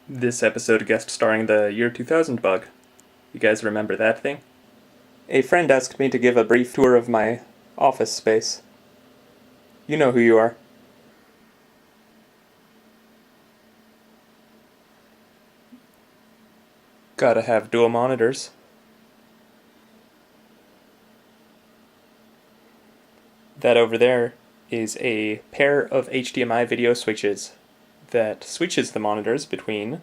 This episode guest starring the Year 2000 bug. You guys remember that thing? A friend asked me to give a brief tour of my office space. You know who you are. Gotta have dual monitors. That over there is a pair of HDMI video switches that switches the monitors between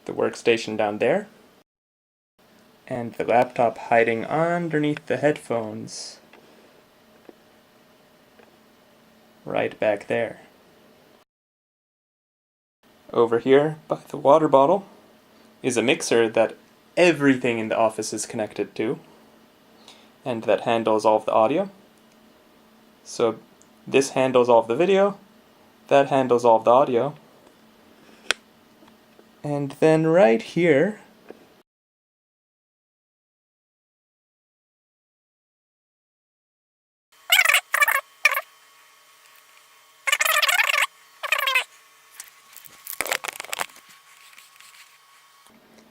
the workstation down there and the laptop hiding underneath the headphones right back there. Over here by the water bottle is a mixer that everything in the office is connected to and that handles all of the audio. So this handles all of the video, that handles all of the audio. And then right here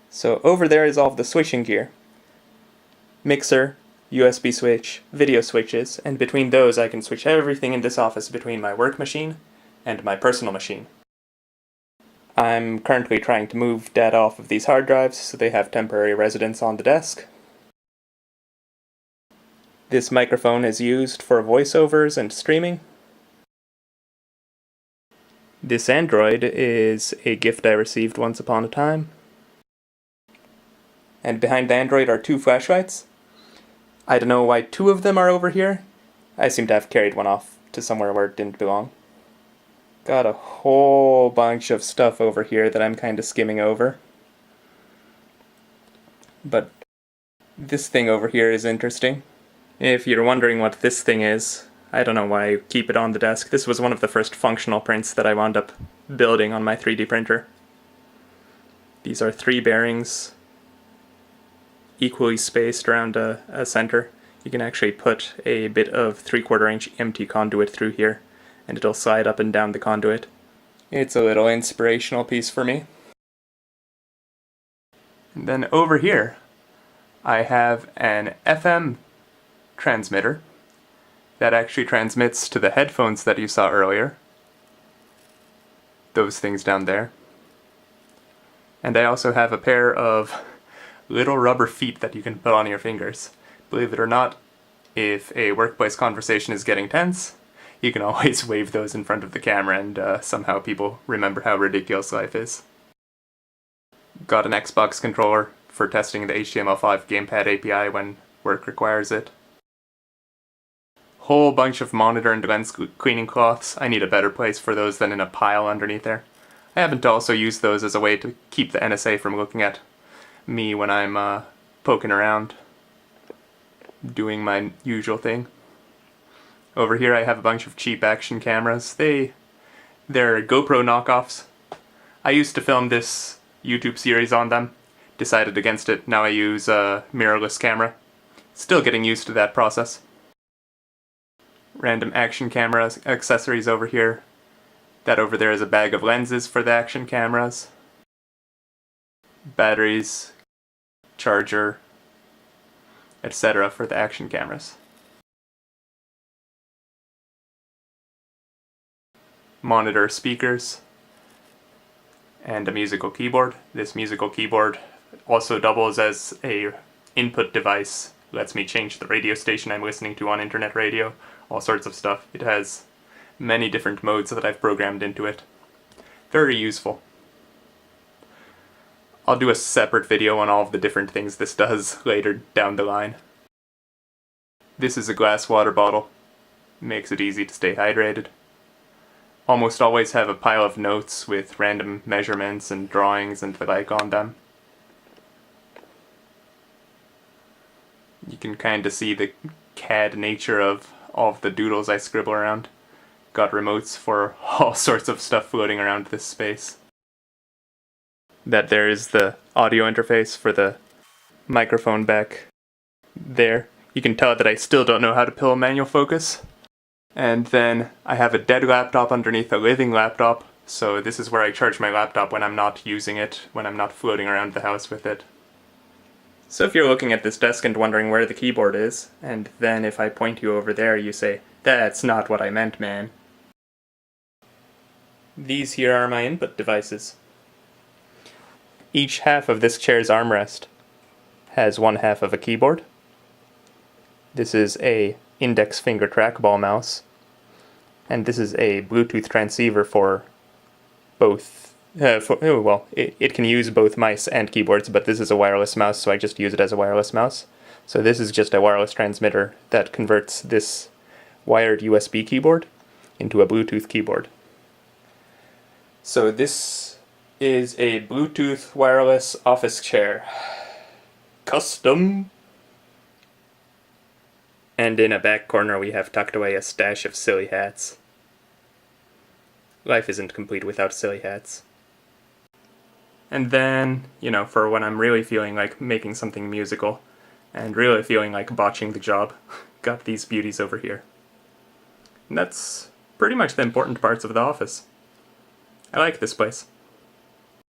so over there is all of the switching gear. Mixer, USB switch, video switches, and between those I can switch everything in this office between my work machine and my personal machine. I'm currently trying to move data off of these hard drives so they have temporary residence on the desk. This microphone is used for voiceovers and streaming. This Android is a gift I received once upon a time. And behind the Android are two flashlights. I don't know why two of them are over here. I seem to have carried one off to somewhere where it didn't belong. Got a whole bunch of stuff over here that I'm kind of skimming over. But this thing over here is interesting. If you're wondering what this thing is, I don't know why I keep it on the desk. This was one of the first functional prints that I wound up building on my 3D printer. These are 3 bearings equally spaced around a center. You can actually put a bit of 3/4 inch empty conduit through here and it'll slide up and down the conduit. It's a little inspirational piece for me. And then over here I have an FM transmitter that actually transmits to the headphones that you saw earlier. Those things down there. And I also have a pair of little rubber feet that you can put on your fingers. Believe it or not, if a workplace conversation is getting tense, you can always wave those in front of the camera and somehow people remember how ridiculous life is. Got an Xbox controller for testing the HTML5 gamepad API when work requires it. Whole bunch of monitor and lens cleaning cloths. I need a better place for those than in a pile underneath there. I happen to also use those as a way to keep the NSA from looking at me when I'm poking around, doing my usual thing. Over here I have a bunch of cheap action cameras. They're GoPro knockoffs. I used to film this YouTube series on them, decided against it. Now I use a mirrorless camera. Still getting used to that process. Random action camera accessories over here. That over there is a bag of lenses for the action cameras. Batteries, charger, etc. for the action cameras. Monitor speakers, and a musical keyboard. This musical keyboard also doubles as a input device, lets me change the radio station I'm listening to on internet radio, all sorts of stuff. It has many different modes that I've programmed into it. Very useful. I'll do a separate video on all of the different things this does later down the line. This is a glass water bottle. Makes it easy to stay hydrated. Almost always have a pile of notes with random measurements and drawings and the like on them. You can kind of see the CAD nature of all of the doodles I scribble around. Got remotes for all sorts of stuff floating around this space. That there is the audio interface for the microphone back there. You can tell that I still don't know how to pill manual focus. And then I have a dead laptop underneath a living laptop So this is where I charge my laptop when I'm not using it, when I'm not floating around the house with it. So if you're looking at this desk and wondering where the keyboard is, and then if I point you over there you say, "That's not what I meant, man." These here are my input devices. Each half of this chair's armrest has one half of a keyboard. This is a index finger trackball mouse, and this is a Bluetooth transceiver for both. It can use both mice and keyboards, but this is a wireless mouse, so I just use it as a wireless mouse. So this is just a wireless transmitter that converts this wired USB keyboard into a Bluetooth keyboard. So this is a Bluetooth wireless office chair. Custom! And in a back corner we have tucked away a stash of silly hats. Life isn't complete without silly hats. And then, for when I'm really feeling like making something musical, and really feeling like botching the job, got these beauties over here. And that's pretty much the important parts of the office. I like this place.